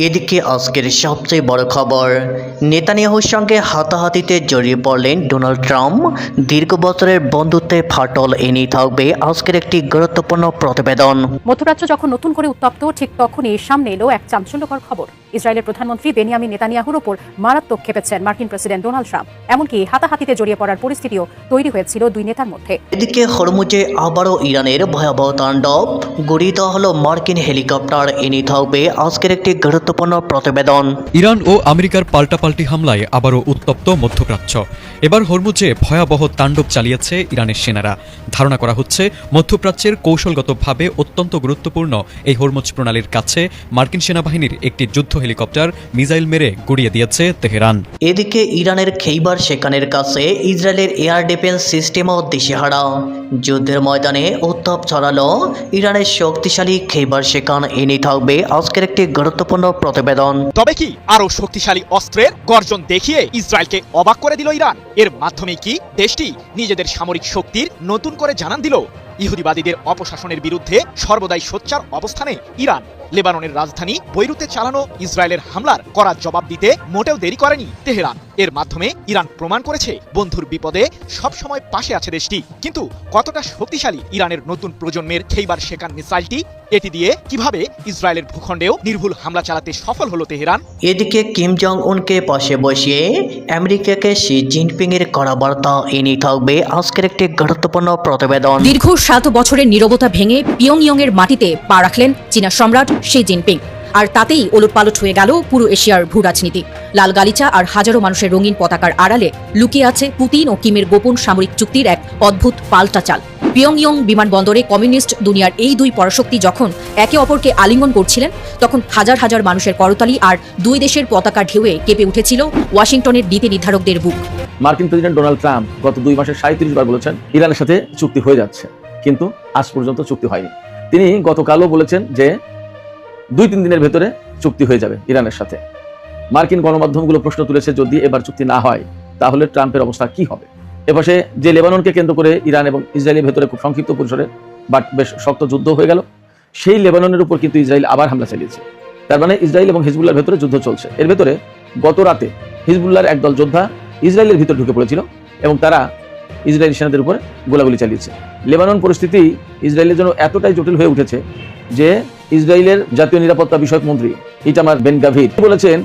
এদিকে আজকের সবচেয়ে বড় খবর, নেতানিয়াহুর সঙ্গে হাতাহাতিতে জড়িয়ে পড়লেন ডোনাল্ড ট্রাম্প। দীর্ঘ বছরের বন্ধুত্বে ফাটল এনেই থাকবে আজকের একটি গুরুত্বপূর্ণ প্রতিবেদন। মধ্যপ্রাচ্য যখন নতুন করে উত্তপ্ত, ঠিক তখনই সামনে এলো এক চাঞ্চল্যকর খবর। ইসরায়েলের প্রধানমন্ত্রী বেনিয়ামিন নেতানিয়াহুর ওপর মারাত্মক ক্ষেপেছেন মার্কিন প্রেসিডেন্ট ডোনাল্ড ট্রাম্প। এমনকি হাতাহাতিতে জড়িয়ে পড়ার পরিস্থিতিও তৈরি হয়েছিল দুই নেতার মধ্যে। এদিকে হরমুজে আবারও ইরানের ভয়াবহ তাণ্ডব, গড়িয়ে দেওয়া হলো মার্কিন হেলিকপ্টার। এনেই থাকবে আজকের একটি গুরুত্বপূর্ণ প্রতিবেদন। ইরান ও আমেরিকার পাল্টাপাল্টি হামলায় আবারও উত্তপ্ত মধ্যপ্রাচ্য। এবার হরমুজে ভয়াবহ তাণ্ডব চালিয়েছে ইরানের সেনারা। ধারণা করা হচ্ছে মধ্যপ্রাচ্যের কৌশলগতভাবে অত্যন্ত গুরুত্বপূর্ণ এই হরমুজ প্রণালীর কাছে মার্কিন সেনাবাহিনীর একটি যুদ্ধ হেলিকপ্টার মিসাইল মেরে গুড়িয়ে দিয়েছে তেহরান। এদিকে ইরানের খেইবার শেখানের কাছে ইসরায়েলের এয়ার ডিফেন্স সিস্টেমও দিশেহারা। যুদ্ধের ময়দানে উত্তাপ ছড়ালো ইরানের শক্তিশালী খেইবার শেখান। এনেই থাকবে আজকের একটি গুরুত্বপূর্ণ প্রতিবেদন। তবে কি আরো শক্তিশালী অস্ত্রের গর্জন দেখিয়ে ইসরায়েলকে অবাক করে দিল ইরান? এর মাধ্যমে কি দেশটি নিজেদের সামরিক শক্তির নতুন করে জানান দিল? ইহুদিবাদীদের অপশাসনের বিরুদ্ধে সর্বদাই সোচ্চার অবস্থানে ইরান লেবাননের রাজধানী বৈরুতে চালানো ইসরায়েলের হামলার কড়া জবাব দিতে মোটেও দেরি করেনি তেহরান। এর মাধ্যমে ইরান প্রমাণ করেছে বন্ধুর বিপদে সবসময় পাশে আছে দেশটি। কিন্তু কতটা শক্তিশালী ইরানের নতুন প্রজন্মের খেইবার শেখান মিসাইলটি? এটি দিয়ে কিভাবে ইসরায়েলের ভূখণ্ডেও নির্ভুল হামলা চালাতে সফল হলো তেহরান? এদিকে কিম জং উনকে পাশে বসিয়ে আমেরিকাকে শি জিনপিং এর কড়া বার্তা। এনেই থাকবে আজকের একটি গুরুত্বপূর্ণ প্রতিবেদন। দীর্ঘ 7 বছরের নীরবতা ভেঙে পিয়ংইয়ং এর মাটিতে পা রাখলেন চীনা সম্রাট শি জিনপিং। আর তাতেই ওলটপালট হয়ে গেল পুরো এশিয়ার ভূ রাজনীতি। লাল গালিচা আর হাজারো মানুষের রঙিন পতাকার আড়ালে লুকিয়ে আছে পুতিন ও কিমের গোপন সামরিক চুক্তির এক অদ্ভুত পাল্টা চাল। পিয়ংইয়ং বিমানবন্দরে কমিউনিস্ট দুনিয়ার এই দুই পরাশক্তি যখন একে অপরকে আলিঙ্গন করছিলেন, তখন হাজার হাজার মানুষের করতালি আর দুই দেশের পতাকা ঢেউয়ে কেঁপে উঠেছিল ওয়াশিংটনের নীতি নির্ধারকদের বুক। মার্কিন প্রেসিডেন্ট ডোনাল্ড ট্রাম্প গত 2 মাসে 37 বার বলেছেন ইরানের সাথে চুক্তি হয়ে যাচ্ছে, কিন্তু আজ পর্যন্ত চুক্তি হয়নি। তিনি গতকালও বলেছেন যে 2-3 দিনের ভেতরে চুক্তি হয়ে যাবে ইরানের সাথে। মার্কিন গণমাধ্যমগুলো প্রশ্ন তুলেছে, যদি এবার চুক্তি না হয় তাহলে ট্রাম্পের অবস্থা কি হবে? এপাশে যে লেবাননকে কেন্দ্র করে ইরান এবং ইসরায়েলের ভেতরে খুব সংক্ষিপ্ত পরিসরে বাট বেশ শক্ত যুদ্ধ হয়ে গেল, সেই লেবাননের উপর কিন্তু ইসরায়েল আবার হামলা চালিয়েছে। তার মানে ইসরায়েল এবং হিজবুল্লাহর ভেতরে যুদ্ধ চলছে। এর ভেতরে গত রাতে হিজবুল্লাহর একদল যোদ্ধা ইসরায়েলের ভিতর ঢুকে পড়েছিল এবং তারা ইসরায়েলি সেনাদের উপর গোলাগুলি চালিয়েছে। লেবানন পরিস্থিতি ইসরায়েলের জন্য এতটাই জটিল হয়ে উঠেছে যে ইসরায়েলের জাতীয় নিরাপত্তা বিষয়ক মন্ত্রী ইটামার বেন গাভির বলেছেন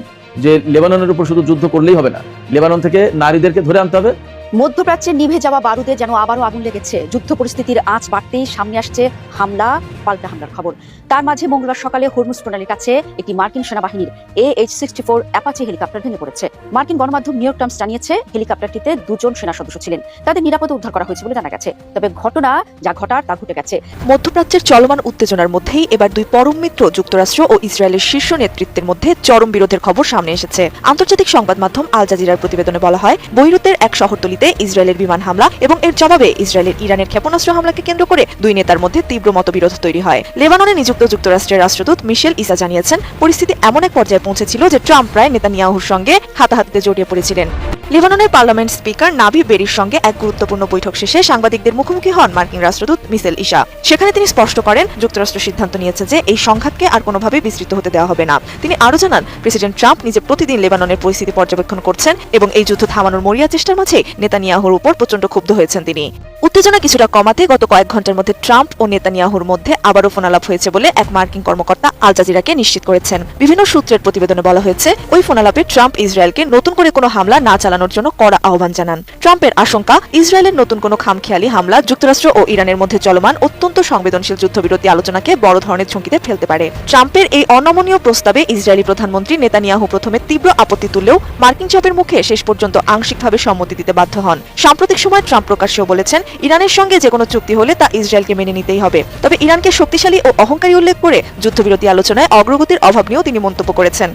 যে লেবাননের উপর শুধু যুদ্ধ করলেই হবে না, লেবানন থেকে নারীদেরকে ধরে আনতে হবে। মধ্যপ্রাচ্যের নিভে যাওয়া বারুদে যেন আবারও আগুন লেগেছে। যুদ্ধ পরিস্থিতির আঁচ বাড়তেই সামনে আসছে হামলা, পাল্টা হামলার খবর। তার মাঝে মঙ্গলবার সকালে হরমুজ প্রণালীর কাছে একটি মার্কিন সেনাবাহিনীর AH-64 অ্যাপাচি হেলিকপ্টার ভেঙে পড়েছে। মার্কিন গণমাধ্যম নিউ ইয়র্ক টাইমস জানিয়েছে, হেলিকপ্টারটিতে 2 জন সেনা সদস্য ছিলেন। তাদের নিরাপদে উদ্ধার করা হয়েছে বলে জানা গেছে। তবে ঘটনা যা ঘটার তা ঘটে গেছে। মধ্যপ্রাচ্যের চলমান উত্তেজনার মধ্যেই এবার দুই পরম মিত্র যুক্তরাষ্ট্র ও ইসরায়েলের শীর্ষ নেতৃত্বের মধ্যে চরম বিরোধের খবর সামনে এসেছে। আন্তর্জাতিক সংবাদ মাধ্যম আল জাজিরার প্রতিবেদনে বলা হয়, বৈরুতের এক শহরতলিতে ইসরায়েলের বিমান হামলা এবং এর জবাবে ইসরায়েলের ইরানের ক্ষেপণাস্ত্র হামলাকে কেন্দ্র করে দুই নেতার মধ্যে তীব্র মতবিরোধ তৈরি হয়। লেবাননে নিযুক্ত যুক্তরাষ্ট্রের রাষ্ট্রদূত মিশেল ইসা জানিয়েছেন, পরিস্থিতি এমন এক পর্যায়ে পৌঁছেছিল যে ট্রাম্প প্রায় নেতানিয়াহুর সঙ্গে হাতাহাতিতে জড়িয়ে পড়েছিলেন। লেবাননের পার্লামেন্ট স্পিকার নাভি বেরির সঙ্গে এক গুরুত্বপূর্ণ বৈঠক শেষে সাংবাদিকদের মুখোমুখি হন মার্কিন রাষ্ট্রদূত মিশেল ইসা। সেখানে তিনি স্পষ্ট করেন, যুক্তরাষ্ট্র সিদ্ধান্ত নিয়েছে যে এই সংঘাতকে আর কোনোভাবেই বিস্তৃত হতে দেওয়া হবে না। তিনি আরও জানান, প্রেসিডেন্ট ট্রাম্প নিজে প্রতিদিন লেবাননের পরিস্থিতি পর্যবেক্ষণ করছেন এবং এই যুদ্ধ থামানোর মরিয়া চেষ্টার মাঝে নেতানিয়াহুর উপর প্রচন্ড ক্ষুব্ধ হয়েছেন তিনি। উত্তেজনা কিছুটা কমাতে গত কয়েক ঘন্টার মধ্যে ট্রাম্প ও নেতানিয়াহুর মধ্যে আবারও ফোনালাপ হয়েছে বলে এক মার্কিন কর্মকর্তা আল জাজিরাকে নিশ্চিত করেছেন। বিভিন্ন সূত্রের প্রতিবেদনে বলা হয়েছে, ওই ফোনালাপে ট্রাম্প ইসরায়েলকে নতুন করে কোনো হামলা না চালানোর জন্য কড়া আহ্বান জানান। ট্রাম্পের আশঙ্কা, ইসরায়েলের নতুন কোনো খামখেয়ালি হামলা যুক্তরাষ্ট্র ও ইরানের মধ্যে চলমান অত্যন্ত সংবেদনশীল যুদ্ধবিরতি আলোচনাকে বড় ধরনের ঝুঁকিতে ফেলতে পারে। ট্রাম্পের এই অনমনীয় প্রস্তাবে ইসরায়েলি প্রধানমন্ত্রী নেতানিয়াহু প্রথমে তীব্র আপত্তি তুললেও মার্কিন চাপের মুখে শেষ পর্যন্ত আংশিকভাবে সম্মতি দিতে বাধ্য হন। সাম্প্রতিক সময় ট্রাম্প প্রকাশ্যেও বলেছেন, ইরানের সঙ্গে যে কোনো চুক্তি হলে তা ইসরায়েলকে মেনে নিতেই হবে। তবে ইরানকে শক্তিশালী ও অহংকারী উল্লেখ করে যুদ্ধবিরতি আলোচনায় অগ্রগতির অভাব নিয়েও তিনি মন্তব্য করেছেন।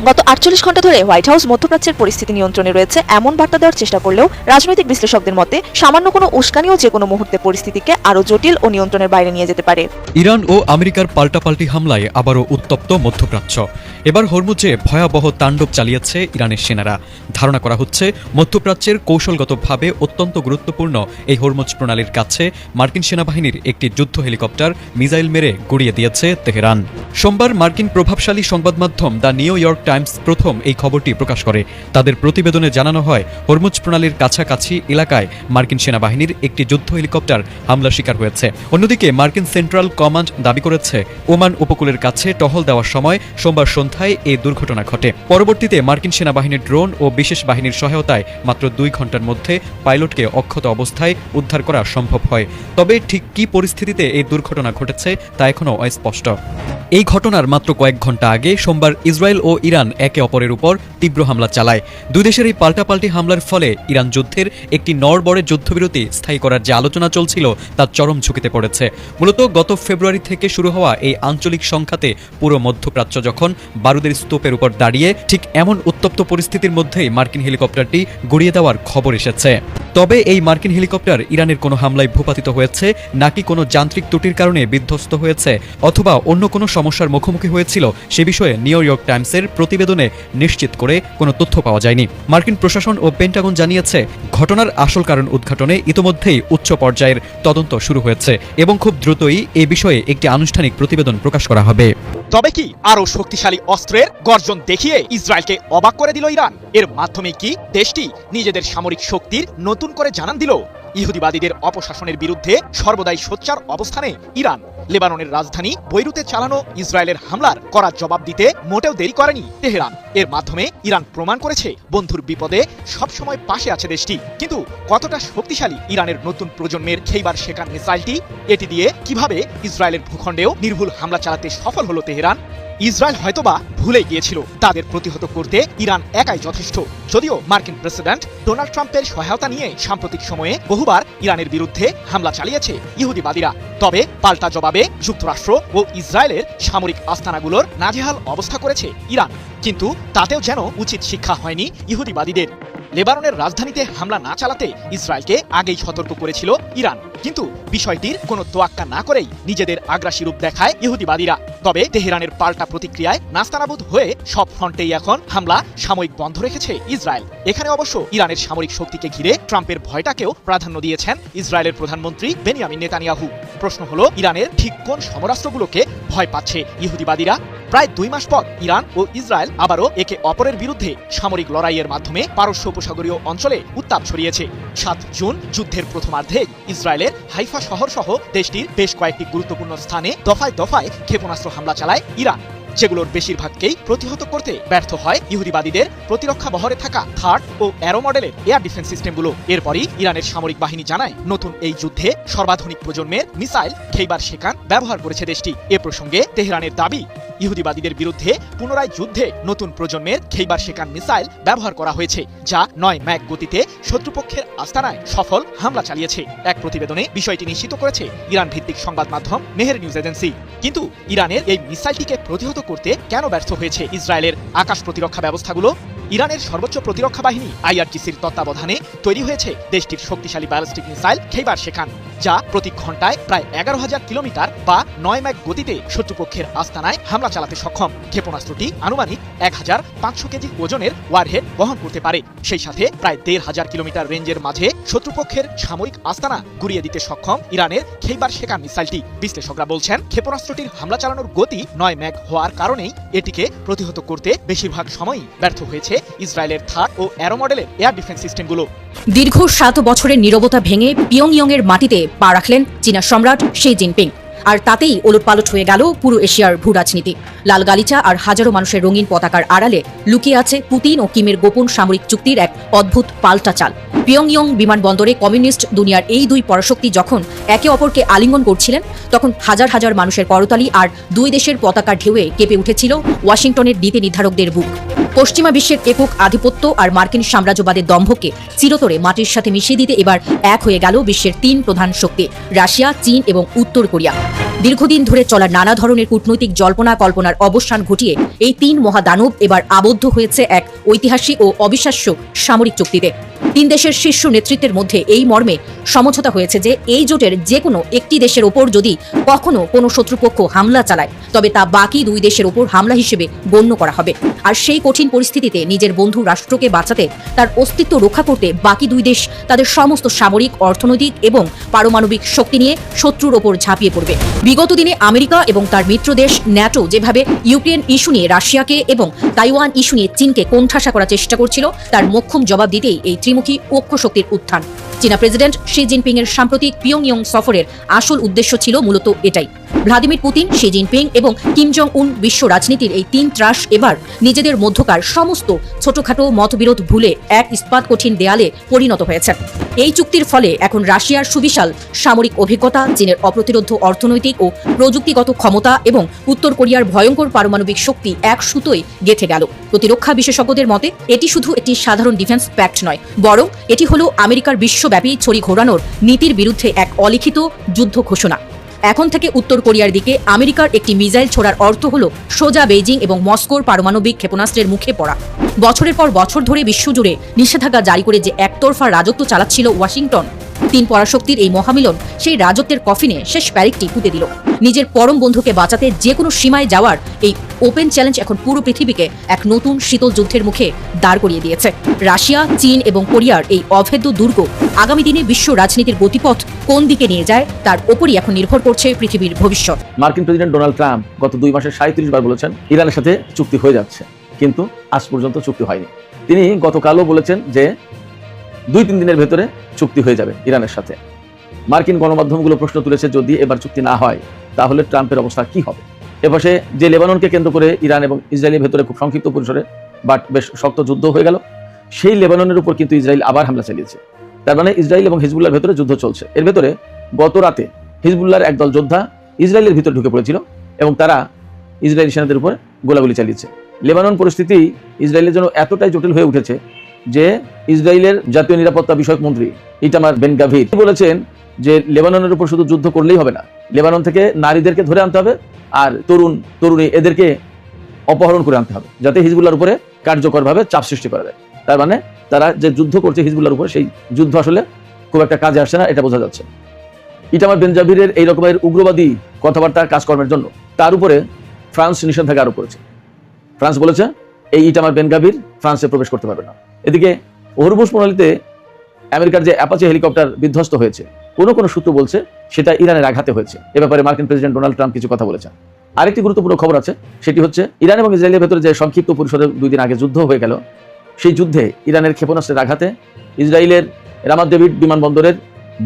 গত 48 ঘন্টা ধরে হোয়াইট হাউস মধ্যপ্রাচ্যের পরিস্থিতি নিয়ন্ত্রণে রয়েছে এমন বার্তা দেওয়ার চেষ্টা করলেও রাজনৈতিক বিশ্লেষকদের মতে সামান্য কোনো উস্কানিও যে কোনো মুহূর্তে পরিস্থিতিকে আরও জটিল ও নিয়ন্ত্রণের বাইরে নিয়ে যেতে পারে। ইরান ও আমেরিকার পাল্টাপাল্টি হামলায় আবারও উত্তপ্ত মধ্যপ্রাচ্য। এবার হরমুজে ভয়াবহ তাণ্ডব চালিয়েছে ইরানের সেনারা। ধারণা করা হচ্ছে মধ্যপ্রাচ্যের কৌশলগত কৌশলগতভাবে অত্যন্ত গুরুত্বপূর্ণ এই হরমুজ প্রণালীর কাছে মার্কিন সেনাবাহিনীর একটি যুদ্ধ হেলিকপ্টার মিসাইল মেরে গুড়িয়ে দিয়েছে তেহরান। সোমবার মার্কিন প্রভাবশালী সংবাদ মাধ্যম দ্য নিউ ইয়র্ক টাইমস প্রথম এই খবরটি প্রকাশ করে। তাদের প্রতিবেদনে জানানো হয়, হরমুজ প্রণালীর কাছাকাছি এলাকায় মার্কিন সেনাবাহিনীর একটি যুদ্ধ হেলিকপ্টার হামলার শিকার হয়েছে। অন্যদিকে মার্কিন সেন্ট্রাল কমান্ড দাবি করেছে, ওমান উপকূলের কাছে টহল দেওয়ার সময় সোমবার সন্ধ্যায় এই দুর্ঘটনা ঘটে। পরবর্তীতে মার্কিন সেনাবাহিনীর ড্রোন ও বিশেষ বাহিনীর সহায়তায় মাত্র 2 ঘন্টার মধ্যে পাইলটকে অক্ষত অবস্থায় উদ্ধার করা সম্ভব হয়। তবে ঠিক কী পরিস্থিতিতে এই দুর্ঘটনা ঘটেছে তা এখনও অস্পষ্ট। এই ঘটনার মাত্র কয়েক ঘন্টা আগে সোমবার ইসরায়েল ও ইরান একে অপরের উপর তীব্র হামলা চালায়। দুই দেশের এই পাল্টাপাল্টি হামলার ফলে ইরান যুদ্ধের একটি নড়বড়ে যুদ্ধবিরতি স্থায়ী করার যে আলোচনা চলছিল তা চরম ঝুঁকিতে পড়েছে। মূলত গত ফেব্রুয়ারি থেকে শুরু হওয়া এই আঞ্চলিক সংঘাতে পুরো মধ্যপ্রাচ্য যখন বারুদের স্তূপের উপর দাঁড়িয়ে, ঠিক এমন উত্তপ্ত পরিস্থিতির মধ্যেই মার্কিন হেলিকপ্টারটি গুড়িয়ে দেওয়ার খবর এসেছে। তবে এই মার্কিন হেলিকপ্টার ইরানের কোনো হামলায় ভূপাতিত হয়েছে নাকি কোনো যান্ত্রিক ত্রুটির কারণে বিধ্বস্ত হয়েছে অথবা অন্য কোনো সমস্যার মুখোমুখি হয়েছিল সে বিষয়ে নিউ ইয়র্ক টাইমসের প্রতিবেদনে নিশ্চিত করে কোনো তথ্য পাওয়া যায়নি। মার্কিন প্রশাসন ও পেন্টাগন জানিয়েছে, ঘটনার আসল কারণ উদ্ঘাটনে ইতোমধ্যেই উচ্চ পর্যায়ের তদন্ত শুরু হয়েছে এবং খুব দ্রুতই এ বিষয়ে একটি আনুষ্ঠানিক প্রতিবেদন প্রকাশ করা হবে। তবে কি আরো শক্তিশালী অস্ত্রের গর্জন দেখিয়ে ইসরায়েলকে অবাক করে দিল ইরান? এর মাধ্যমে কি দেশটি নিজেদের সামরিক শক্তির নতুন করে জানান দিল? ইহুদিবাদীদের অপশাসনের বিরুদ্ধে সর্বদাই সোচ্চার অবস্থানে ইরান। লেবাননের রাজধানী বৈরুতে চালানো ইসরায়েলের হামলার কড়া জবাব দিতে মোটেও দেরি করেনি তেহরান। এর মাধ্যমে ইরান প্রমাণ করেছে বন্ধুর বিপদে সবসময় পাশে আছে দেশটি। কিন্তু কতটা শক্তিশালী ইরানের নতুন প্রজন্মের খেইবার শেকান মিসাইলটি? এটি দিয়ে কিভাবে ইসরায়েলের ভূখণ্ডেও নির্ভুল হামলা চালাতে সফল হলো তেহরান? ইসরায়েল হয়তোবা ভুলে গিয়েছিল তাদের প্রতিহত করতে ইরান একাই যথেষ্ট। যদিও মার্কিন প্রেসিডেন্ট ডোনাল্ড ট্রাম্পের সহায়তা নিয়ে সাম্প্রতিক সময়ে বহুবার ইরানের বিরুদ্ধে হামলা চালিয়েছে ইহুদিবাদীরা। তবে পাল্টা জবাবে যুক্তরাষ্ট্র ও ইসরায়েলের সামরিক আস্তানাগুলোর নাজেহাল অবস্থা করেছে ইরান। কিন্তু তাতেও যেন উচিত শিক্ষা হয়নি ইহুদিবাদীদের। লেবাননের রাজধানীতে হামলা না চালাতে ইসরায়েলকে আগেই সতর্ক করেছিল ইরান, কিন্তু বিষয়টির কোনো তোয়াক্কা না করেই নিজেদের আগ্রাসী রূপ দেখায় ইহুদিবাদীরা। তবে তেহরানের পাল্টা প্রতিক্রিয়ায় নাস্তানাবুদ হয়ে সব ফ্রন্টেই এখন হামলা সাময়িক বন্ধ রেখেছে ইসরায়েল। এখানে অবশ্য ইরানের সামরিক শক্তিকে ঘিরে ট্রাম্পের ভয়টাকেও প্রাধান্য দিয়েছেন ইসরায়েলের প্রধানমন্ত্রী বেনিয়ামিন নেতানিয়াহু। প্রশ্ন হলো, ইরানের ঠিক কোন সমরাস্ত্রগুলোকে ভয় পাচ্ছে ইহুদিবাদীরা? প্রায় 2 মাস পর ইরান ও ইসরায়েল আবারও একে অপরের বিরুদ্ধে সামরিক লড়াইয়ের মাধ্যমে পারস্য উপসাগরীয় অঞ্চলে উত্তাপ ছড়িয়েছে। 7 জুন যুদ্ধের প্রথমার্ধে ইসরায়েলের হাইফা শহর সহ দেশটির বেশ কয়েকটি গুরুত্বপূর্ণ স্থানে দফায় দফায় ক্ষেপণাস্ত্র হামলা চালায় ইরান। যেগুলোর বেশিরভাগকেই প্রতিহত করতে ব্যর্থ হয় ইহুদিবাদীদের প্রতিরক্ষা বহরে থাকা থার্ড ও অ্যারো মডেলের এয়ার ডিফেন্স সিস্টেমগুলো। এরপরই ইরানের সামরিক বাহিনী জানায়, নতুন এই যুদ্ধে সর্বাধুনিক প্রজন্মের মিসাইল খেইবার শেকান ব্যবহার করেছে দেশটি। এ প্রসঙ্গে তেহরানের দাবি, ইহুদিবাদীদের বিরুদ্ধে পুনরায় যুদ্ধে নতুন প্রজন্মের খেইবার শেকান মিসাইল ব্যবহার করা হয়েছে, যা 9 ম্যাক গতিতে শত্রুপক্ষের আস্তানায় সফল হামলা চালিয়েছে। এক প্রতিবেদনে বিষয়টি নিশ্চিত করেছে ইরান ভিত্তিক সংবাদ মাধ্যম মেহের নিউজ এজেন্সি। কিন্তু ইরানের এই মিসাইলটিকে প্রতিহত করতে কেন ব্যর্থ হয়েছে ইসরায়েলের আকাশ প্রতিরক্ষা ব্যবস্থাগুলো? ইরানের সর্বোচ্চ প্রতিরক্ষা বাহিনী IRGCর তত্ত্বাবধানে তৈরি হয়েছে দেশটির শক্তিশালী ব্যালিস্টিক মিসাইল খেইবার শেকান, যা প্রতি ঘন্টায় প্রায় 11,000 কিলোমিটার বা 9 ম্যাক গতিতে শত্রুপক্ষের আস্তানায় হামলা চালাতে সক্ষম। ক্ষেপণাস্ত্রটি আনুমানিক 1,500 কেজি ওজনের ওয়ারহেড বহন করতে পারে। সেই সাথে প্রায় 1,500 কিলোমিটার রেঞ্জের মাঝে শত্রুপক্ষের সামরিক আস্তানা গুড়িয়ে দিতে সক্ষম ইরানের খেইবার শেকান মিসাইলটি। বিশ্লেষকরা বলছেন, ক্ষেপণাস্ত্রটির হামলা চালানোর গতি 9 ম্যাক হওয়ার কারণেই এটিকে প্রতিহত করতে বেশিরভাগ সময়ই ব্যর্থ হয়েছে ইসরায়েলের থার্ড ও অ্যারো মডেলের এয়ার ডিফেন্স সিস্টেমগুলো। দীর্ঘ 7 বছরের নীরবতা ভেঙে পিয়ংইয়ংয়ের মাটিতে পা রাখলেন চীনা সম্রাট শি জিনপিং। আর তাতেই ওলটপালট হয়ে গেল পুরো এশিয়ার ভূরাজনীতি। লাল গালিচা আর হাজারো মানুষের রঙিন পতাকার আড়ালে লুকিয়ে আছে পুতিন ও কিমের গোপন সামরিক চুক্তির এক অদ্ভুত পাল্টা চাল। পিয়ংইয়ং বিমানবন্দরে কমিউনিস্ট দুনিয়ার এই 2 পরাশক্তি যখন একে অপরকে আলিঙ্গন করছিলেন, তখন হাজার হাজার মানুষের করতালি আর 2 দেশের পতাকার ঢেউয়ে কেঁপে উঠেছিল ওয়াশিংটনের নীতি নির্ধারকদের বুক। পশ্চিমা বিশ্বের একক আধিপত্য আর মার্কিন সাম্রাজ্যবাদের দম্ভকে চিরতরে মাটির সাথে মিশিয়ে দিতে এবার এক হয়ে গেল বিশ্বের 3 প্রধান শক্তি, রাশিয়া, চীন এবং উত্তর কোরিয়া। দীর্ঘদিন ধরে চলা নানা ধরনের কূটনৈতিক জল্পনা কল্পনার অবসান ঘটিয়ে এই 3 মহাদানব এবার আবদ্ধ হয়েছে এক ঐতিহাসিক ও অবিশ্বাস্য সামরিক চুক্তিতে। 3 দেশের শীর্ষ নেতৃত্বের মধ্যে এই মর্মে সমঝোতা হয়েছে যে এই জোটের যে কোনো একটি দেশের ওপর যদি কখনো কোনো শত্রুপক্ষ হামলা চালায় তবে তা বাকি 2 দেশের ওপর হামলা হিসেবে গণ্য করা হবে। আর সেই কঠিন পরিস্থিতিতে নিজের বন্ধু রাষ্ট্রকে বাঁচাতে, তার অস্তিত্ব রক্ষা করতে বাকি 2 দেশ তাদের সমস্ত সামরিক, অর্থনৈতিক এবং পারমাণবিক শক্তি নিয়ে শত্রুর ওপর ঝাঁপিয়ে পড়বে। বিগত দিনে আমেরিকা এবং তার মিত্র দেশ ন্যাটো যেভাবে ইউক্রেন ইস্যু নিয়ে রাশিয়াকে এবং তাইওয়ান ইস্যু নিয়ে চীনকে কোণঠাসা করার চেষ্টা করছিল, তার মোক্ষম জবাব দিতেই এই ত্রিমুখী ঐক্য শক্তির উত্থান। চীনা প্রেসিডেন্ট শি জিনপিং এর সাম্প্রতিক পিয়ংইয়ং সফরের আসল উদ্দেশ্য ছিল মূলত এটাই। ভ্লাদিমির পুতিন, শি জিনপিং এবং কিম জং উন বিশ্ব রাজনীতির এই 3 ত্রাস এবার নিজেদের মধ্যকার সমস্ত ছোটখাটো মতবিরোধ ভুলে এক ইস্পাত কঠিন দেয়ালে পরিণত হয়েছে। এই চুক্তির ফলে এখন রাশিয়ার সুবিশাল সামরিক অভিজ্ঞতা, চীনের অপ্রতিরোধ্য অর্থনৈতিক ও প্রযুক্তিগত ক্ষমতা এবং উত্তর কোরিয়ার ভয়ঙ্কর পারমাণবিক শক্তি এক সুতোয় গেঁথে গেল। প্রতিরক্ষা বিশেষজ্ঞদের মতে এটি শুধু একটি সাধারণ ডিফেন্স প্যাক্ট নয়, বরং এটি হলো আমেরিকার বিশ্বব্যাপী ছড়ি ঘোরানোর নীতির বিরুদ্ধে এক অলিখিত যুদ্ধ ঘোষণা। এখন থেকে উত্তর কোরিয়ার দিকে আমেরিকার একটি মিসাইল ছোড়ার অর্থ হলো সোজা বেইজিং এবং মস্কোর পারমাণবিক ক্ষেপণাস্ত্রের মুখে পড়া। বছরের পর বছর ধরে বিশ্বজুড়ে নিষেধাজ্ঞা জারি করে যে একতরফা রাজত্ব চালাচ্ছিল ওয়াশিংটন, 3 পরাশক্তির এই মহামিলন সেই রাজত্বের কফিনে শেষ প্যারিকটি পুঁতে দিল। নিজের পরম বন্ধুকে বাঁচাতে যে কোনো সীমায় যাওয়ার এই ওপেন চ্যালেঞ্জ এখন পুরো পৃথিবীকে এক নতুন শীতল যুদ্ধের মুখে দাঁড় করিয়ে দিয়েছে। রাশিয়া, চীন এবং কোরিয়ার এই অভেদ্য দুর্গ আগামী দিনে বিশ্ব রাজনীতির গতিপথ কোন দিকে নিয়ে যায় তার ওপরই এখন নির্ভর করছে পৃথিবীর ভবিষ্যৎ। মার্কিন প্রেসিডেন্ট ডোনাল্ড ট্রাম্প গত 2 মাসে 37 বার বলেছেন ইরানের সাথে চুক্তি হয়ে যাচ্ছে, কিন্তু আজ পর্যন্ত চুক্তি হয়নি। তিনি গতকালও বলেছেন যে 2-3 দিনের ভেতরে চুক্তি হয়ে যাবে ইরানের সাথে। মার্কিন গণমাধ্যমগুলো প্রশ্ন তুলেছে যদি এবার চুক্তি না হয় তাহলে ট্রাম্পের অবস্থা কি হবে। এপাশে যে লেবাননকে কেন্দ্র করে ইরান এবং ইসরায়েলের ভেতরে খুব সংক্ষিপ্ত পরিসরে বাট বেশ শক্ত যুদ্ধ হয়ে গেল, সেই লেবাননের উপর কিন্তু ইসরায়েল আবার হামলা চালিয়েছে। তার মানে ইসরায়েল এবং হিজবুল্লাহর ভেতরে যুদ্ধ চলছে। এর ভেতরে গত রাতে হিজবুল্লাহর একদল যোদ্ধা ইসরায়েলের ভিতরে ঢুকে পড়েছিল এবং তারা ইসরায়েলি সেনাদের উপর গোলাগুলি চালিয়েছে। লেবানন পরিস্থিতি ইসরায়েলের জন্য এতটাই জটিল হয়ে উঠেছে যে ইসরায়েলের জাতীয় নিরাপত্তা বিষয়ক মন্ত্রী ইটামার বেন গাভির বলেছেন যে লেবাননের উপর শুধু যুদ্ধ করলেই হবে না, লেবানন থেকে নারীদেরকে ধরে আনতে হবে আর তরুণী এদেরকে অপহরণ করে আনতে হবে, যাতে হিজবুল্লাহর উপরে কার্যকরভাবে চাপ সৃষ্টি করা যায়। তার মানে তারা যে যুদ্ধ করছে হিজবুল্লাহর উপর, সেই যুদ্ধ আসলে খুব একটা কাজে আসছে না, এটা বোঝা যাচ্ছে। ইটামার বেন জাভিরের এই রকমের উগ্রবাদী কথাবার্তা কাজকর্মের জন্য তার উপরে ফ্রান্স নিষেধাজ্ঞা আরোপ করেছে। ফ্রান্স বলেছে এই ইটামার বেন গাভির ফ্রান্সে প্রবেশ করতে পারবে না। এদিকে হরমুজ প্রণালীতে আমেরিকার যে অ্যাপাচি হেলিকপ্টার বিধ্বস্ত হয়েছে, কোনো সূত্র বলছে সেটা ইরানের আঘাতে হয়েছে। এ ব্যাপারে মার্কিন প্রেসিডেন্ট ডোনাল্ড ট্রাম্প কিছু কথা বলেছেন। আরেকটি গুরুত্বপূর্ণ খবর আছে, সেটি হচ্ছে ইরান এবং ইসরায়েলের ভেতরে যে সংক্ষিপ্ত পরিসরে 2 দিন আগে যুদ্ধ হয়ে গেল, সেই যুদ্ধে ইরানের ক্ষেপণাস্ত্রের আঘাতে ইসরায়েলের রামাত ডেভিড বিমানবন্দরের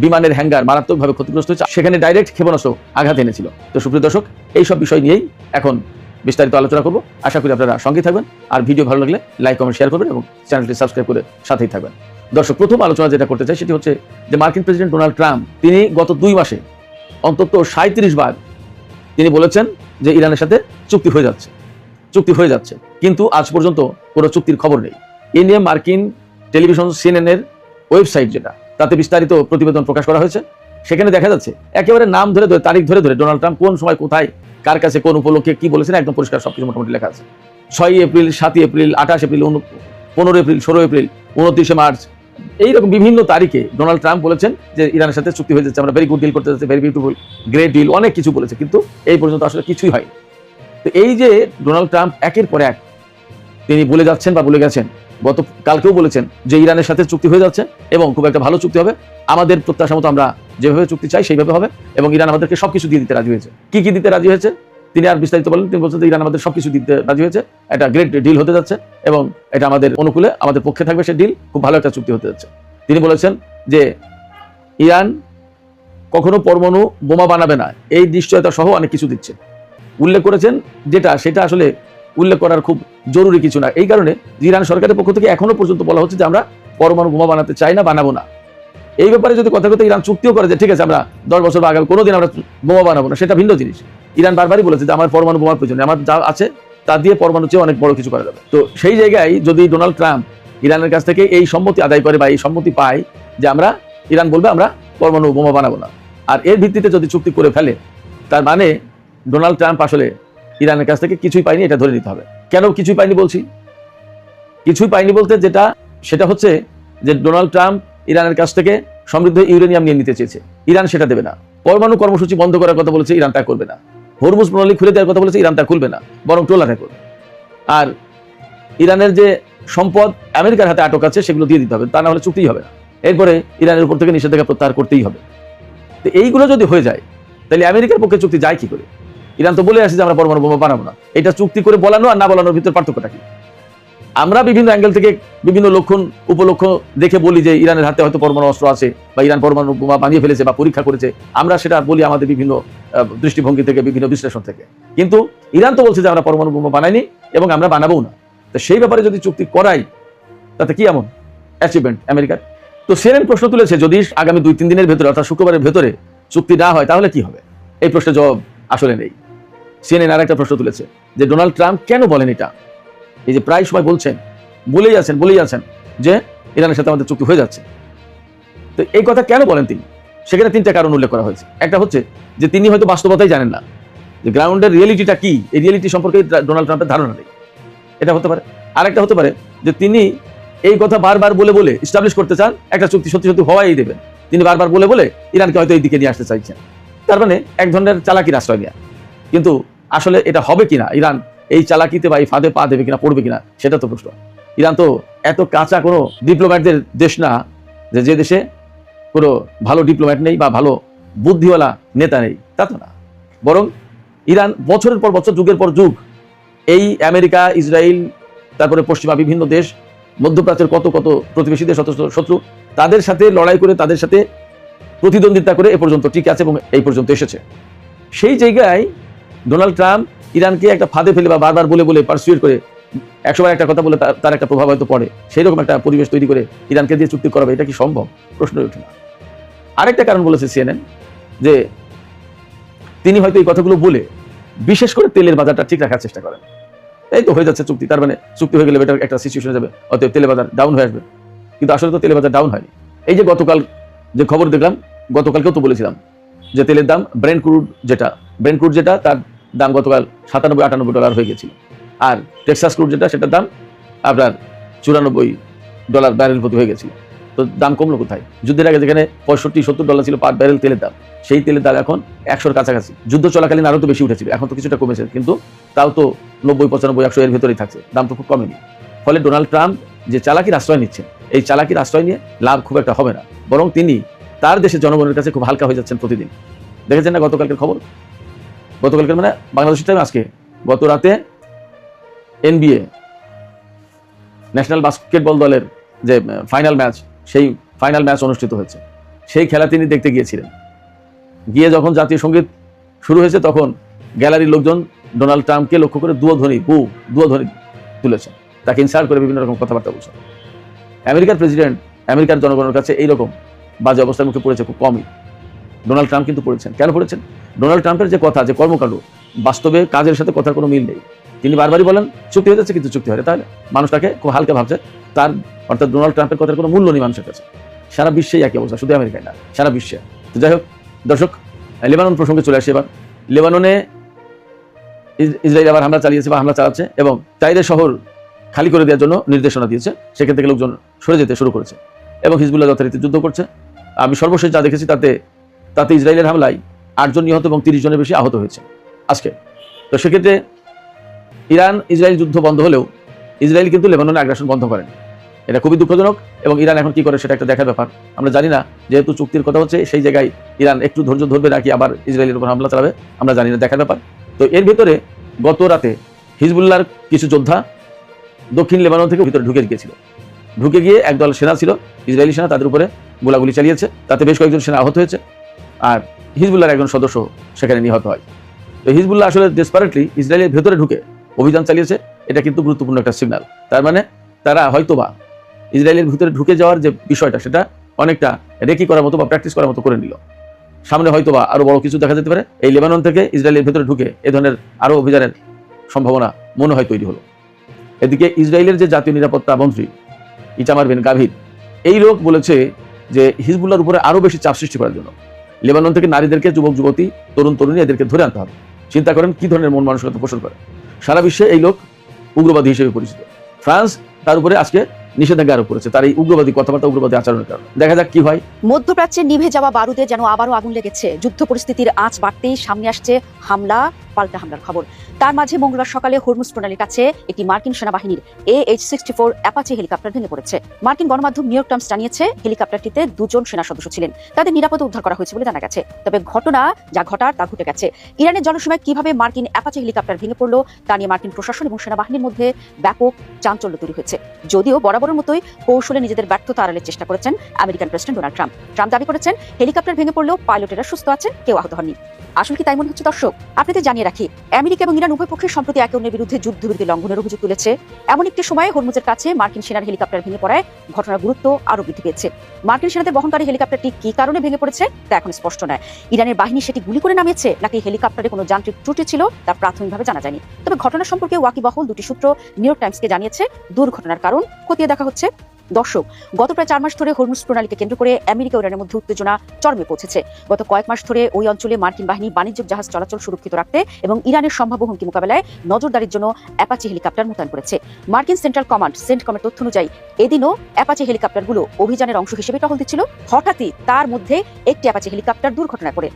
বিমানের হ্যাঙ্গার মারাত্মকভাবে ক্ষতিগ্রস্ত হয়েছে, সেখানে ডাইরেক্ট ক্ষেপণাস্ত্র আঘাত এনেছিল। তো সুপ্রিয় দর্শক, এই সব বিষয় নিয়েই এখন বিস্তারিত আলোচনা করব। আশা করি আপনারা সঙ্গে থাকবেন, আর ভিডিও ভালো লাগলে লাইক, কমেন্ট, শেয়ার করবেন এবং চ্যানেলটি সাবস্ক্রাইব করে সাথেই থাকবেন। দর্শক, প্রথম আলোচনা যেটা করতে চাই সেটি হচ্ছে যে মার্কিন প্রেসিডেন্ট ডোনাল্ড ট্রাম্প তিনি গত 2 মাসে অন্তত 37 বার তিনি বলেছেন যে ইরানের সাথে চুক্তি হয়ে যাচ্ছে, কিন্তু আজ পর্যন্ত কোনো চুক্তির খবর নেই। এ নিয়ে মার্কিন টেলিভিশন সিএনএন-এর ওয়েবসাইট যেটা, তাতে বিস্তারিত প্রতিবেদন প্রকাশ করা হয়েছে। সেখানে দেখা যাচ্ছে একেবারে নাম ধরে তারিখ ধরে ডোনাল্ড ট্রাম্প কোন সময় কোথায় কার কাছে কোন উপলক্ষে কি বলেছেন একদম পরিষ্কার সবকিছু মোটামুটি লেখা আছে। 6 April, 7 April, 28 April, 15 April, 16 April, 29 March, এইরকম বিভিন্ন তারিখে ডোনাল্ড ট্রাম্প বলেছেন যে ইরানের সাথে চুক্তি হয়ে যাচ্ছে, আমরা ভেরি গুড ডিল করতে যাচ্ছি, ভেরি বিউটিফুল, গ্রেট ডিল, অনেক কিছু বলেছে, কিন্তু এই পর্যন্ত আসলে কিছুই হয়নি। তো এই যে ডোনাল্ড ট্রাম্প একের পর এক তিনি বলে যাচ্ছেন বা বলে গেছেন, কালকেও বলেছেন যে ইরানের সাথে চুক্তি হয়ে যাচ্ছে এবং খুব একটা ভালো চুক্তি হবে, আমাদের প্রত্যাশা মতো আমরা যেভাবে চুক্তি চাই সেইভাবে হবে, এবং ইরান আমাদেরকে সবকিছু দিয়ে দিতে রাজি হয়েছে। কি দিতে রাজি হয়েছে তিনি আর বিস্তারিত বলেন। তিনি বলছেন যে ইরান আমাদের সবকিছু দিতে রাজি হয়েছে, একটা গ্রেট ডিল হতে যাচ্ছে এবং এটা আমাদের অনুকূলে, আমাদের পক্ষে থাকবে সে ডিল, খুব ভালো একটা চুক্তি হতে যাচ্ছে। তিনি বলেছেন যে ইরান কখনো পরমাণু বোমা বানাবে না, এই নিশ্চয়তা সহ অনেক কিছু দিচ্ছে। উল্লেখ করেছেন সেটা আসলে উল্লেখ করার খুব জরুরি কিছু না, এই কারণে ইরান সরকারের পক্ষ থেকে এখনো পর্যন্ত বলা হচ্ছে যে আমরা পরমাণু বোমা বানাতে চাই না, বানাবো না। এই ব্যাপারে যদি কথা ইরান চুক্তিও করে যে ঠিক আছে আমরা 10 বছর বা আগামী কোনোদিন আমরা বোমা বানাবো না, সেটা ভিন্ন জিনিস। ইরান বারবারই বলেছে যে আমার পরমাণু বোমার প্রয়োজনে, আমার যা আছে তা দিয়ে পরমাণু চেয়ে অনেক বড় কিছু করা যাবে। তো সেই জায়গায় যদি ডোনাল্ড ট্রাম্প ইরানের কাছ থেকে এই সম্মতি আদায় করে বা এই সম্মতি পায় যে ইরান বলবে আমরা পরমাণু বোমা বানাবো না, আর এর ভিত্তিতে যদি চুক্তি করে ফেলে, তার মানে ডোনাল্ড ট্রাম্প আসলে ইরানের কাছ থেকে কিছুই পাইনি, এটা ধরে নিতে হবে। কেন কিছুই পাইনি বলছি? কিছুই পাইনি বলতে সেটা হচ্ছে যে ডোনাল্ড ট্রাম্প ইরানের কাছ থেকে সমৃদ্ধ ইউরেনিয়াম নিয়ে নিতে চেয়েছে, ইরান সেটা দেবে না। পরমাণু কর্মসূচি বন্ধ করার কথা বলেছে, ইরান তা করবে না। হরমুজ প্রণালী খুলে দেওয়ার কথা বলেছে, ইরান তা খুলবে না, বরং টোলাটা করবে। আর ইরানের যে সম্পদ আমেরিকার হাতে আটক আছে সেগুলো দিয়ে দিতে হবে, তা না হলে চুক্তিই হবে না। এরপরে ইরানের উপর থেকে নিষেধাজ্ঞা প্রত্যাহার করতেই হবে। তো এইগুলো যদি হয়ে যায় তাহলে আমেরিকার পক্ষে চুক্তি যায় কি করে? ইরান তো বলে আসে যে আমরা পরমাণু বোমা বানাবো না। এটা চুক্তি করে বলানো আর না বলানোর ভিতরে পার্থক্যটা কি? আমরা বিভিন্ন অ্যাঙ্গেল থেকে বিভিন্ন লক্ষণ উপলক্ষ দেখে বলি যে ইরানের হাতে হয়তো পরমাণু অস্ত্র আছে বা ইরান পরমাণু বোমা বানিয়ে ফেলেছে বা পরীক্ষা করেছে, আমরা সেটা বলি আমাদের বিভিন্ন দৃষ্টিভঙ্গি থেকে, বিভিন্ন বিশ্লেষণ থেকে। কিন্তু ইরান তো বলছে যে আমরা পরমাণু বোমা বানাইনি এবং আমরা বানাবোও না। তো সেই ব্যাপারে যদি চুক্তি করাই তাতে কি এমন অ্যাচিভমেন্ট আমেরিকার? তো সিএনএন প্রশ্ন তুলেছে, যদি আগামী 2-3 দিনের ভেতরে অর্থাৎ শুক্রবারের ভেতরে চুক্তি না হয় তাহলে কি হবে? এই প্রশ্নের জবাব আসলে নেই। সিএনএন আর একটা প্রশ্ন তুলেছে যে ডোনাল্ড ট্রাম্প কেন বলেন এটা? এই যে প্রায় সময় বলেই আছেন যে ইরানের সাথে আমাদের চুক্তি হয়ে যাচ্ছে, তো এই কথা কেন বলেন তিনি? সেখানে 3টা কারণ উল্লেখ করা হয়েছে। একটা হচ্ছে যে তিনি হয়তো বাস্তবতাই জানেন না, যে গ্রাউন্ডের রিয়েলিটিটা কি, এই রিয়েলিটি সম্পর্কে ডোনাল্ড ট্রাম্পের ধারণা নেই, এটা হতে পারে। আরেকটা হতে পারে যে তিনি এই কথা বারবার বলে এস্টাবলিশ করতে চান একটা চুক্তি সত্যি হওয়াই দেবেন। তিনি বারবার বলে ইরানকে হয়তো এই দিকে নিয়ে আসতে চাইছেন। তার মানে এক ধরনের চালাকির আশ্রয় নেওয়া। কিন্তু আসলে এটা হবে কিনা, ইরান এই চালাকিতে বা এই ফাঁদে পা দেবে কিনা, পড়বে কিনা, সেটা তো প্রশ্ন। ইরান তো এত কাঁচা কোনো ডিপ্লোম্যাটদের দেশ না যে দেশে কোনো ভালো ডিপ্লোম্যাট নেই বা ভালো বুদ্ধিওয়ালা নেতা নেই, তা তো না। বরং ইরান বছরের পর বছর, যুগের পর যুগ এই আমেরিকা, ইসরায়েল, তারপরে পশ্চিমা বিভিন্ন দেশ, মধ্যপ্রাচ্যের কত প্রতিবেশী দেশ, শত্রু, তাদের সাথে লড়াই করে, তাদের সাথে প্রতিদ্বন্দ্বিতা করে এ পর্যন্ত টিকে আছে এবং এই পর্যন্ত এসেছে। সেই জায়গায় ডোনাল্ড ট্রাম্প ইরানকে একটা ফাঁদে ফেলে বা বারবার বলে পারসুয়েট করে 100বার একটা কথা বলে তার একটা প্রভাব হয়তো পড়ে, সেই রকম একটা পরিবেশ তৈরি করে ইরানকে দিয়ে চুক্তি করাবে, এটা কি সম্ভব? প্রশ্নই ওঠে না। আরেকটা কারণ বলেছে সিএনএন যে তিনি হয়তো এই কথাগুলো বলে বিশেষ করে তেলের বাজারটা ঠিক রাখার চেষ্টা করেন। এই তো হয়ে যাচ্ছে চুক্তি, তার মানে চুক্তি হয়ে গেলে বেটার একটা সিচুয়েশনে যাবে, অতএব তেলের বাজার ডাউন হয়ে আসবে। কিন্তু আসলে তো তেলের বাজার ডাউন হয়নি। এই যে গতকাল যে খবর দেখলাম, গতকালকেও তো বলেছিলাম যে তেলের দাম ব্রেন্ট ক্রুড যেটা তার দাম গতকাল $97-98 হয়ে গেছিল। আর টেক্সাস ক্রুড যেটা, সেটার দাম আপনার $94 ব্যারেল প্রতি হয়ে গেছিল। তো দাম কমলো কোথায়? যুদ্ধের আগে যেখানে $65-70 ছিল পার ব্যারেল তেলের দাম, সেই তেলের দাম এখন 100-র কাছাকাছি। যুদ্ধ চলাকালীন আরো তো বেশি উঠেছিল, এখন তো কিছুটা কমেছে, কিন্তু তাও তো 90-95-100 এর ভেতরেই থাকছে, দাম তো খুব কমেনি। ফলে ডোনাল্ড ট্রাম্প যে চালাকির আশ্রয় নিচ্ছেন, এই চালাকির আশ্রয় নিয়ে লাভ খুব একটা হবে না, বরং তিনি তার দেশের জনগণের কাছে খুব হালকা হয়ে যাচ্ছেন প্রতিদিন। দেখেছেন না গতকালকের খবর? গতকালকের মানে বাংলাদেশের টাইম আজকে, গত রাতে NBA ন্যাশনাল বাস্কেটবল দলের যে ফাইনাল ম্যাচ, সেই ফাইনাল ম্যাচ অনুষ্ঠিত হয়েছে। সেই খেলা তিনি দেখতে গিয়েছিলেন। গিয়ে যখন জাতীয় সঙ্গীত শুরু হয়েছে তখন গ্যালারির লোকজন ডোনাল্ড ট্রাম্পকে লক্ষ্য করে দুধ্বনি তুলেছেন, তাকে ইনসাল্ট করে বিভিন্ন রকম কথাবার্তা বলছেন। আমেরিকার প্রেসিডেন্ট আমেরিকার জনগণের কাছে এইরকম বাজে অবস্থার মুখে পড়েছে খুব কমই। ডোনাল্ড ট্রাম্প কিন্তু পড়েছেন। কেন পড়েছেন? ডোনাল্ড ট্রাম্পের যে কথা, যে কর্মকাণ্ড, বাস্তবে কাজের সাথে কথার কোনো মিল নেই। তিনি বারবারই বলেন চুক্তি হয়ে যাচ্ছে, কিন্তু চুক্তি হয়, তাহলে মানুষটাকে খুব হালকা ভাবছে। তার অর্থাৎ ডোনাল্ড ট্রাম্পের কথার কোনো মূল্য নেই মানুষের কাছে। সারা বিশ্বেই একই অবস্থা, শুধু আমেরিকায় না, সারা বিশ্বে। তো যাই হোক দর্শক, লেবানন প্রসঙ্গে চলে আসি এবার। লেবাননে ইসরায়েল আবার হামলা চালিয়েছে বা হামলা চালাচ্ছে এবং তাইরে শহর খালি করে দেওয়ার জন্য নির্দেশনা দিয়েছে। সেখান থেকে লোকজন সরে যেতে শুরু করেছে এবং হিজবুল্লাহ যথারীতি যুদ্ধ করছে। আমি সর্বশেষ যা দেখেছি তাতে ইসরায়েলের হামলায় 8 জন নিহত এবং 30 জনের বেশি আহত হয়েছে আজকে। তো সেক্ষেত্রে ইসরায়েল যুদ্ধ বন্ধ হলেও ইসরায়েল কিন্তু লেবাননে আগ্রাসন বন্ধ করেন। এটা খুবই দুঃখজনক এবং ইরান এখন কি করে সেটা একটা দেখার ব্যাপার। আমরা জানি না, যেহেতু চুক্তির কথা হচ্ছে, সেই জায়গায় ইরান একটু ধৈর্য ধরবে নাকি আবার ইসরায়েলের উপর হামলা চালাবে আমরা জানি না, দেখার ব্যাপার। তো এর ভিতরে গত রাতে হিজবুল্লাহর কিছু যোদ্ধা দক্ষিণ লেবানন থেকে ভিতরে ঢুকে গিয়ে একদল সেনা ছিল, ইসরায়েলি সেনা, তাদের উপরে গোলাগুলি চালিয়েছে। তাতে বেশ কয়েকজন সেনা আহত হয়েছে আর হিজবুল্লাহর একজন সদস্য সেখানে নিহত হয়। তো হিজবুল্লাহ আসলে ডেসপারেটলি ইসরায়েলের ভেতরে ঢুকে অভিযান চালিয়েছে, এটা কিন্তু গুরুত্বপূর্ণ একটা সিগন্যাল। তার মানে তারা হয়তোবা ইসরায়েলের ভিতরে ঢুকে যাওয়ার যে বিষয়টা, সেটা অনেকটা রেকি করার মতো বা প্র্যাকটিস করার মতো করে নিল। সামনে হয়তোবা আরো বড় কিছু দেখা যেতে পারে। এই লেবানন থেকে ইসরায়েলের ভেতরে ঢুকে এ ধরনের আরো অভিযানের সম্ভাবনা মনে হয় তৈরি হলো। এদিকে ইসরায়েলের যে জাতীয় নিরাপত্তা মন্ত্রী ইটামার বেন গাভির, এই লোক বলেছে যে হিজবুল্লাহর উপরে আরো বেশি চাপ সৃষ্টি করার জন্য লেবানন থেকে নারীদেরকে, যুবক যুবতী, তরুণ তরুণী, এদেরকে ধরে আনতে হবে চিন্তা করেন কি ধরনের মন মানসিকতা পোষণ করে। সারা বিশ্বে এই লোক উগ্রবাদী হিসেবে পরিচিত। ফ্রান্স তার উপরে আজকে নিষেধাজ্ঞা আরোপ করেছে তার এই উগ্রবাদী কথাবার্তা, উগ্রবাদী আচরণের কারণে। দেখা যাক কি হয়। মধ্যপ্রাচ্যে নিভে যাওয়া বারুদে যেন আবারও আগুন লেগেছে। যুদ্ধ পরিস্থিতির আঁচ বাড়তেই সামনে আসছে হামলা পাল্টা হামলার খবর। তার মাঝে মঙ্গলবার সকালে হরমুজ প্রণালীর কাছে একটি মার্কিন সেনাবাহিনীর AH-64 অ্যাপাচি হেলিকপ্টার ভেঙে পড়েছে। মার্কিন গণমাধ্যম নিউ ইয়র্ক টাইমস জানিয়েছে হেলিকপ্টারটিতে 2 জন সেনা সদস্য ছিলেন, তাদের নিরাপদে উদ্ধার করা হয়েছে বলে জানা গেছে। তবে ঘটনা যা ঘটার তা ঘটে গেছে। ইরানের জলসীমায় কিভাবে মার্কিন অ্যাপাচি হেলিকপ্টার ভেঙে পড়লো তা নিয়ে মার্কিন প্রশাসন এবং সেনাবাহিনীর মধ্যে ব্যাপক চাঞ্চল্য তৈরি হয়েছে। যদিও বরাবরের মতোই কৌশলে নিজেদের ব্যর্থতা আড়ালের চেষ্টা করেছেন American president Donald Trump. Trump দাবি করেছেন হেলিকপ্টার ভেঙে পড়লেও পাইলটেরা সুস্থ আছেন, কেউ আহত হননি। আসলে কি তাই মনে হচ্ছে দর্শক? আপনাদের জানিয়ে রাখি, আমেরিকা এবং ইরান উভয় পক্ষের সম্প্রতি একে অন্যের বিরুদ্ধে যুদ্ধবিরতি লঙ্ঘনের অভিযোগ তুলেছে। এমন একটি সময়ে হরমুজের কাছে মার্কিন সেনার হেলিকপ্টার ভেঙে পড়ায় ঘটনার গুরুত্ব আরো বৃদ্ধি পেয়েছে। মার্কিন সেনাদের বহনকারী হেলিকপ্টারটি কি কারণে ভেঙে পড়েছে তা এখন স্পষ্ট নয়। ইরানের বাহিনী সেটি গুলি করে নামিয়েছে নাকি হেলিকপ্টারে কোনো যান্ত্রিক ত্রুটি ছিল তা প্রাথমিকভাবে জানা যায়নি। তবে ঘটনা সম্পর্কে ওয়াকিবহাল দুটি সূত্র নিউ ইয়র্ক টাইমসকে জানিয়েছে দুর্ঘটনার কারণ খতিয়ে দেখা হচ্ছে। দর্শক, গত প্রায় 4 মাস ধরে হরমুজ প্রণালীকে কেন্দ্র করে আমেরিকা ও ইরানের মধ্যে উত্তেজনা চরমে পৌঁছেছে। গত কয়েক মাস ধরে ওই অঞ্চলে মার্কিন বাহিনী বাণিজ্যিক জাহাজ চলাচল সুরক্ষিত রাখতে এবং ইরানের সম্ভাব্য হুমকি মোকাবেলায় নজরদারির জন্য অ্যাপাচি হেলিকপ্টার মোতায়েন করেছে। মার্কিন সেন্ট্রাল কমান্ড সেন্টকমের তথ্য অনুযায়ী এদিনও অ্যাপাচি হেলিকপ্টারগুলো অভিযানের অংশ হিসেবে টহল দিচ্ছিল। হঠাৎই তার মধ্যে একটি অ্যাপাচি হেলিকপ্টার দুর্ঘটনা করে।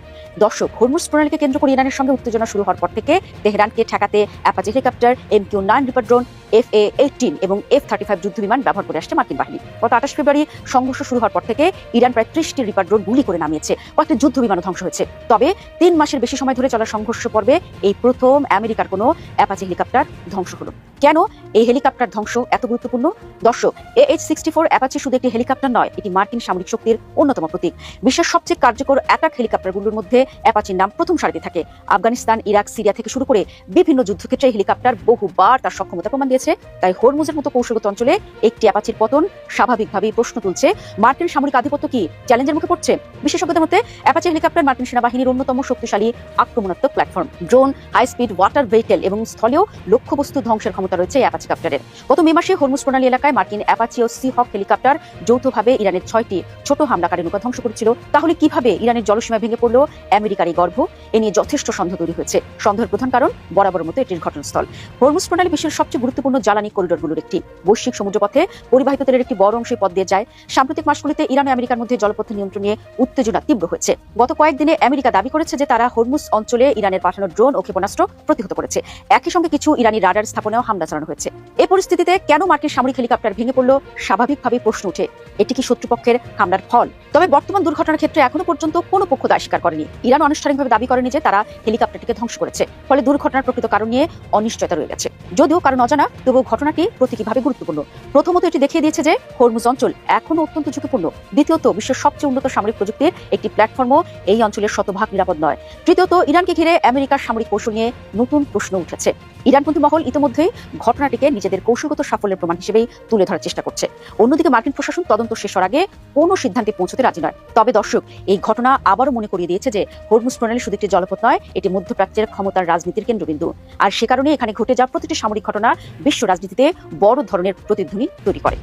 দর্শক, হরমুজ প্রণালীকে কেন্দ্র করে ইরানের সঙ্গে উত্তেজনা শুরু হওয়ার পর থেকে তেহরানকে ঠেকাতে Apache helicopter, MQ-9 reaper drone, FA-18 এবং F-35 যুদ্ধ বিমান ব্যবহার করে আসছে মার্কিন বাহিনী। গত 28 ফেব্রুয়ারি সংঘর্ষ শুরু হওয়ার পর থেকে ইরান প্রায় 30টি রিপার ড্রোন গুলি করে নামিয়েছে। কয়েকটি যুদ্ধ বিমানও ধ্বংস হয়েছে। তবে 3 মাসের বেশি সময় ধরে চলা সংঘর্ষ পর্বে এই প্রথম আমেরিকার কোনো অ্যাপাচি হেলিকপ্টার ধ্বংস হলো। কেন এই হেলিকপ্টার ধ্বংস এত গুরুত্বপূর্ণ? দর্শক, AH-64 অ্যাপাচি শুধু একটি হেলিকপ্টার নয়, এটি মার্কিন সামরিক শক্তির অন্যতম প্রতীক। বিশ্বের সবচেয়ে কার্যকর অ্যাটাক হেলিকপ্টারগুলোর মধ্যে অ্যাপাচির নাম প্রথম সারিতে থাকে। আফগানিস্তান, ইরাক, সিরিয়া থেকে শুরু করে বিভিন্ন যুদ্ধক্ষেত্রে হেলিকপ্টার বহুবার তার সক্ষমতা প্রমাণ দিয়েছে। তাই হরমুজের মতো কৌশলগত অঞ্চলে একটি অ্যাপাচির পতন স্বাভাবিকভাবেই প্রশ্ন তুলছে, মার্কিন সামরিক আধিপত্য কি চ্যালেঞ্জের মুখে পড়ছে? বিশেষজ্ঞদের মতে অ্যাপাচি হেলিকপ্টার মার্কিন সেনাবাহিনীর অন্যতম শক্তিশালী আক্রমণাত্মক platform. Drone, high speed water vehicle এবং স্থলীয় লক্ষ্যবস্তু ধ্বংসের ক্ষমতা রয়েছে এই অ্যাপাচি হেলিকপ্টারের। গত মে মাসে হরমুজ প্রণালী এলাকায় মার্কিন অ্যাপাচি ও সিহক হেলিকপ্টার যৌথভাবে ইরানের 6টি ছোট হামলাকারী নৌকা ধ্বংস করেছিল। তাহলে কিভাবে ইরানের জলসীমা ভেঙে পড়লো আমেরিকার এই গর্ভ? এ নিয়ে যথেষ্ট সন্দেহ তৈরি হয়েছে। সন্দেহের প্রধান কারণ বরাবরের মতো এটির ঘটনাস্থল। হরমুজ প্রণালী বিশ্বের সবচেয়ে গুরুত্বপূর্ণ জ্বালানি করিডোরগুলোর একটি। বৈশ্বিক সমুদ্রপথে পরিবাহিত তেলের একটি বড় অংশ পথ দিয়ে যায়। সাম্প্রতিক মাসগুলিতে ইরান ও আমেরিকার মধ্যে জলপথে নিয়ন্ত্রণ নিয়ে উত্তেজনা তীব্র হয়েছে। গত কয়েকদিনে আমেরিকা দাবি করেছে যে তারা হরমুজ অঞ্চলে ইরানের পাঠানো ড্রোন ও ক্ষেপণাস্ত্র প্রতিহত করেছে। একই সঙ্গে কিছু ইরানি রাডার স্থাপনেও হামলা চালানো হয়েছে। এই পরিস্থিতিতে কেন মার্কিন সামরিক হেলিকপ্টার ভেঙে পড়লো স্বাভাবিকভাবেই প্রশ্ন উঠে, এটি কি শত্রুপক্ষের হামলার ফল? তবে বর্তমান দুর্ঘটনার ক্ষেত্রে এখনো পর্যন্ত কোনো পক্ষ দায় স্বীকার করেনি। ইরান আনুষ্ঠানিকভাবে দাবি করেনি যে তারা হেলিকপ্টারটিকে ধ্বংস করেছে। ফলে দুর্ঘটনার প্রকৃত কারণ নিয়ে অনিশ্চয়তা রয়ে গেছে। যদিও কারণ অজানা, তবুও ঘটনাটি প্রতীকীভাবে গুরুত্বপূর্ণ। প্রথমত, এটি দেখিয়ে দিয়েছে যে হরমুজ অঞ্চল এখনো অত্যন্ত ঝুঁকিপূর্ণ। দ্বিতীয়ত, বিশ্বের সবচেয়ে উন্নত সামরিক প্রযুক্তির একটি প্ল্যাটফর্মও এই অঞ্চলের শতভাগ নিরাপদ নয়। তৃতীয়ত, ইরানকে ঘিরে আমেরিকার সামরিক কৌশল নিয়ে নতুন প্রশ্ন উঠেছে। ইরানপন্থী মহল ইতিমধ্যেই ঘটনাটিকে নিজেদের কৌশলগত সাফল্যের প্রমাণ হিসেবেই তুলে ধরার চেষ্টা করছে। অন্যদিকে মার্কিন প্রশাসন তদন্ত শেষ হওয়ার আগে কোনো সিদ্ধান্তে পৌঁছতে রাজি নয়। তবে দর্শক, এই ঘটনা আবারও মনে করিয়ে দিয়েছে যে হরমুজ প্রণালী শুধু একটি জলপথ নয়, এটি মধ্যপ্রাচ্যের ক্ষমতার রাজনীতির কেন্দ্রবিন্দু। আর সে কারণে এখানে ঘটে যাওয়া প্রতিটি সামরিক ঘটনা বিশ্ব রাজনীতিতে বড় ধরনের প্রতিধ্বনি তৈরি করে।